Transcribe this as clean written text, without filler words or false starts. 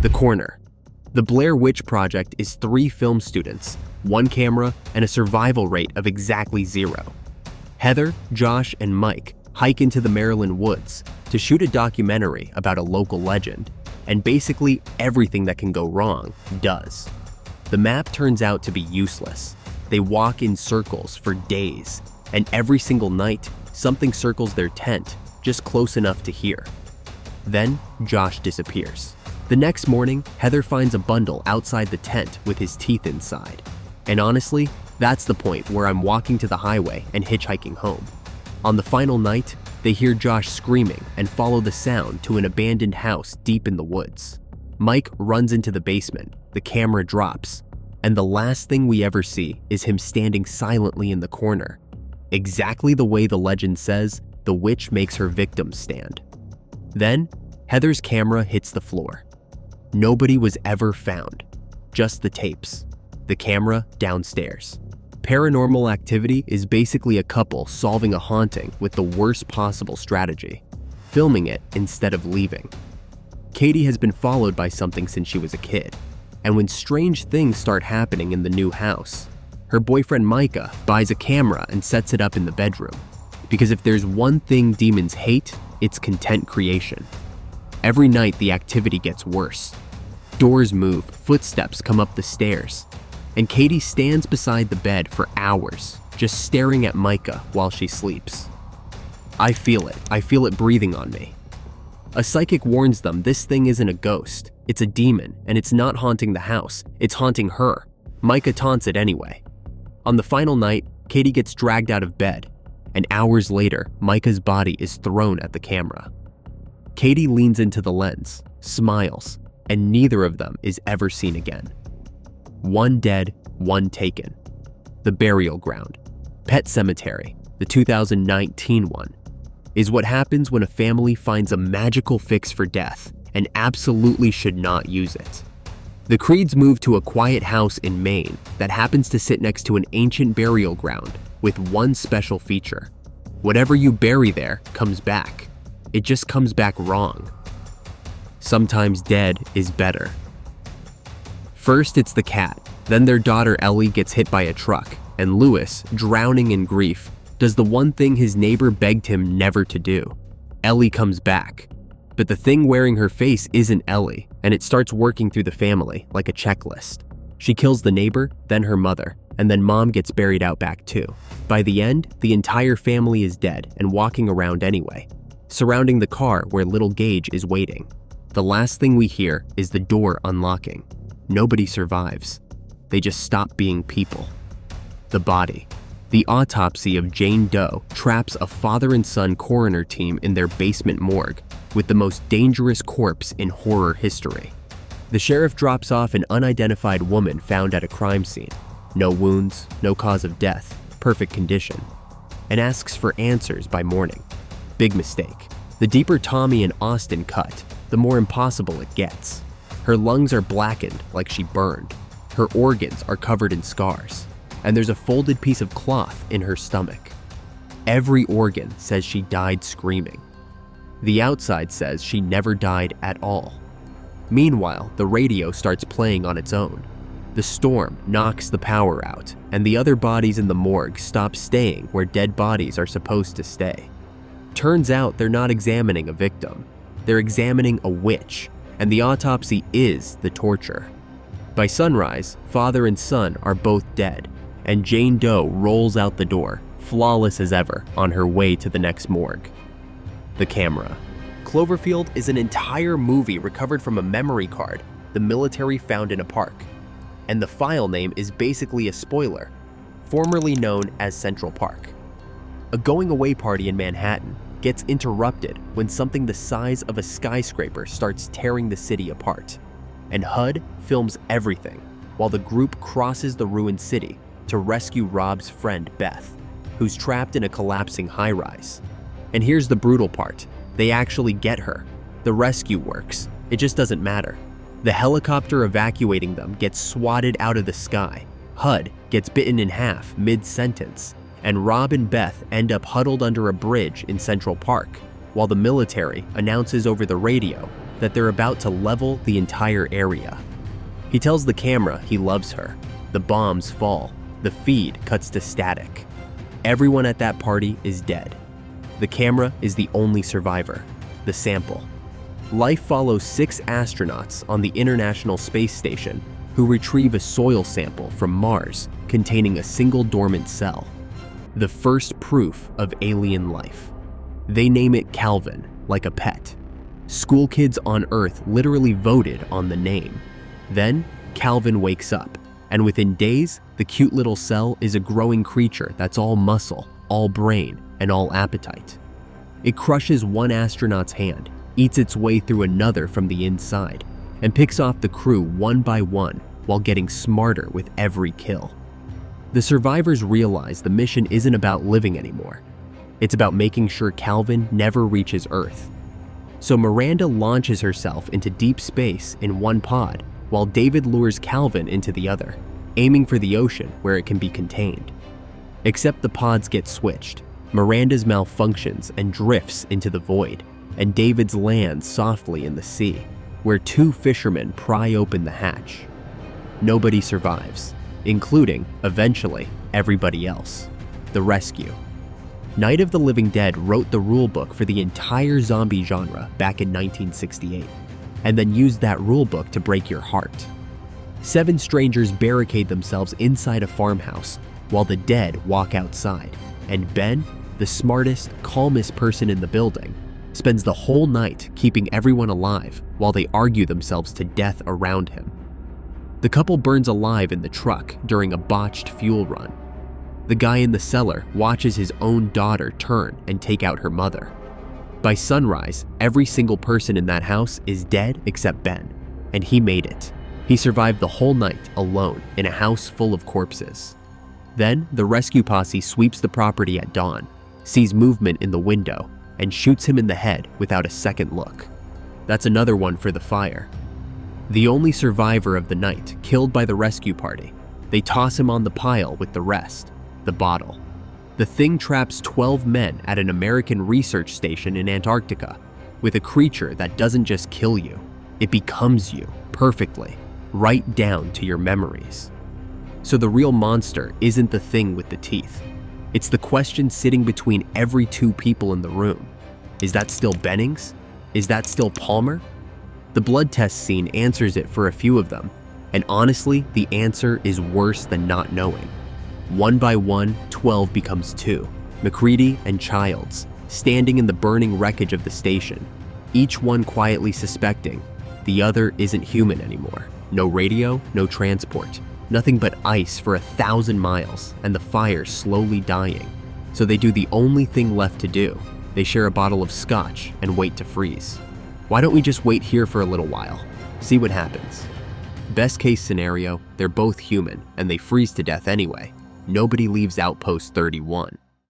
The Corner. The Blair Witch Project is 3 film students, 1 camera, and a survival rate of exactly 0. Heather, Josh, and Mike hike into the Maryland woods to shoot a documentary about a local legend, and basically everything that can go wrong does. The map turns out to be useless. They walk in circles for days, and every single night, something circles their tent just close enough to hear. Then, Josh disappears. The next morning, Heather finds a bundle outside the tent with his teeth inside. And honestly, that's the point where I'm walking to the highway and hitchhiking home. On the final night, they hear Josh screaming and follow the sound to an abandoned house deep in the woods. Mike runs into the basement, the camera drops, and the last thing we ever see is him standing silently in the corner. Exactly the way the legend says the witch makes her victims stand. Then, Heather's camera hits the floor. Nobody was ever found, just the tapes. The camera downstairs. Paranormal Activity is basically a couple solving a haunting with the worst possible strategy, filming it instead of leaving. Katie has been followed by something since she was a kid, and when strange things start happening in the new house, her boyfriend Micah buys a camera and sets it up in the bedroom, because if there's one thing demons hate, it's content creation. Every night the activity gets worse. Doors move, footsteps come up the stairs, and Katie stands beside the bed for hours, just staring at Micah while she sleeps. I feel it breathing on me. A psychic warns them this thing isn't a ghost, it's a demon, and it's not haunting the house, it's haunting her. Micah taunts it anyway. On the final night, Katie gets dragged out of bed, and hours later, Micah's body is thrown at the camera. Katie leans into the lens, smiles, and neither of them is ever seen again. 1 dead, 1 taken. The Burial Ground, Pet Cemetery, the 2019 one, is what happens when a family finds a magical fix for death and absolutely should not use it. The Creeds move to a quiet house in Maine that happens to sit next to an ancient burial ground with one special feature. Whatever you bury there comes back. It just comes back wrong. Sometimes dead is better. First, it's the cat. Then their daughter Ellie gets hit by a truck, and Lewis, drowning in grief, does the one thing his neighbor begged him never to do. Ellie comes back. But the thing wearing her face isn't Ellie, and it starts working through the family like a checklist. She kills the neighbor, then her mother, and then mom gets buried out back too. By the end, the entire family is dead and walking around anyway, surrounding the car where little Gage is waiting. The last thing we hear is the door unlocking. Nobody survives. They just stop being people. The body. The autopsy of Jane Doe traps a father and son coroner team in their basement morgue with the most dangerous corpse in horror history. The sheriff drops off an unidentified woman found at a crime scene. No wounds, no cause of death, perfect condition, and asks for answers by morning. Big mistake. The deeper Tommy and Austin cut, the more impossible it gets. Her lungs are blackened like she burned. Her organs are covered in scars, and there's a folded piece of cloth in her stomach. Every organ says she died screaming. The outside says she never died at all. Meanwhile, the radio starts playing on its own. The storm knocks the power out, and the other bodies in the morgue stop staying where dead bodies are supposed to stay. Turns out they're not examining a victim. They're examining a witch, and the autopsy is the torture. By sunrise, father and son are both dead, and Jane Doe rolls out the door, flawless as ever, on her way to the next morgue. The camera. Cloverfield is an entire movie recovered from a memory card the military found in a park, and the file name is basically a spoiler, formerly known as Central Park. A going-away party in Manhattan gets interrupted when something the size of a skyscraper starts tearing the city apart, and HUD films everything while the group crosses the ruined city to rescue Rob's friend Beth, who's trapped in a collapsing high-rise. And here's the brutal part. They actually get her. The rescue works. It just doesn't matter. The helicopter evacuating them gets swatted out of the sky. HUD gets bitten in half mid-sentence, and Rob and Beth end up huddled under a bridge in Central Park, while the military announces over the radio that they're about to level the entire area. He tells the camera he loves her. The bombs fall. The feed cuts to static. Everyone at that party is dead. The camera is the only survivor, the sample. Life follows 6 astronauts on the International Space Station who retrieve a soil sample from Mars containing a single dormant cell, the first proof of alien life. They name it Calvin, like a pet. School kids on Earth literally voted on the name. Then, Calvin wakes up, and within days, the cute little cell is a growing creature that's all muscle, all brain, and all appetite. It crushes one astronaut's hand, eats its way through another from the inside, and picks off the crew one by one while getting smarter with every kill. The survivors realize the mission isn't about living anymore. It's about making sure Calvin never reaches Earth. So Miranda launches herself into deep space in one pod, while David lures Calvin into the other, aiming for the ocean where it can be contained. Except the pods get switched. Miranda's malfunctions and drifts into the void, and David's lands softly in the sea, where 2 fishermen pry open the hatch. Nobody survives, including, eventually, everybody else. The rescue. Night of the Living Dead wrote the rulebook for the entire zombie genre back in 1968, and then used that rulebook to break your heart. 7 strangers barricade themselves inside a farmhouse, while the dead walk outside, and Ben, the smartest, calmest person in the building, spends the whole night keeping everyone alive while they argue themselves to death around him. The couple burns alive in the truck during a botched fuel run. The guy in the cellar watches his own daughter turn and take out her mother. By sunrise, every single person in that house is dead except Ben, and he made it. He survived the whole night alone in a house full of corpses. Then, the rescue posse sweeps the property at dawn, sees movement in the window, and shoots him in the head without a second look. That's another one for the fire. The only survivor of the night killed by the rescue party, they toss him on the pile with the rest, the bottle. The thing traps 12 men at an American research station in Antarctica with a creature that doesn't just kill you, it becomes you perfectly, right down to your memories. So the real monster isn't the thing with the teeth. It's the question sitting between every 2 people in the room. Is that still Bennings? Is that still Palmer? The blood test scene answers it for a few of them, and honestly, the answer is worse than not knowing. One by one, 12 becomes 2, MacReady and Childs, standing in the burning wreckage of the station, each one quietly suspecting the other isn't human anymore. No radio, no transport, nothing but ice for 1,000 miles, and the fire slowly dying. So they do the only thing left to do. They share a bottle of scotch and wait to freeze. Why don't we just wait here for a little while? See what happens. Best case scenario, they're both human and they freeze to death anyway. Nobody leaves Outpost 31.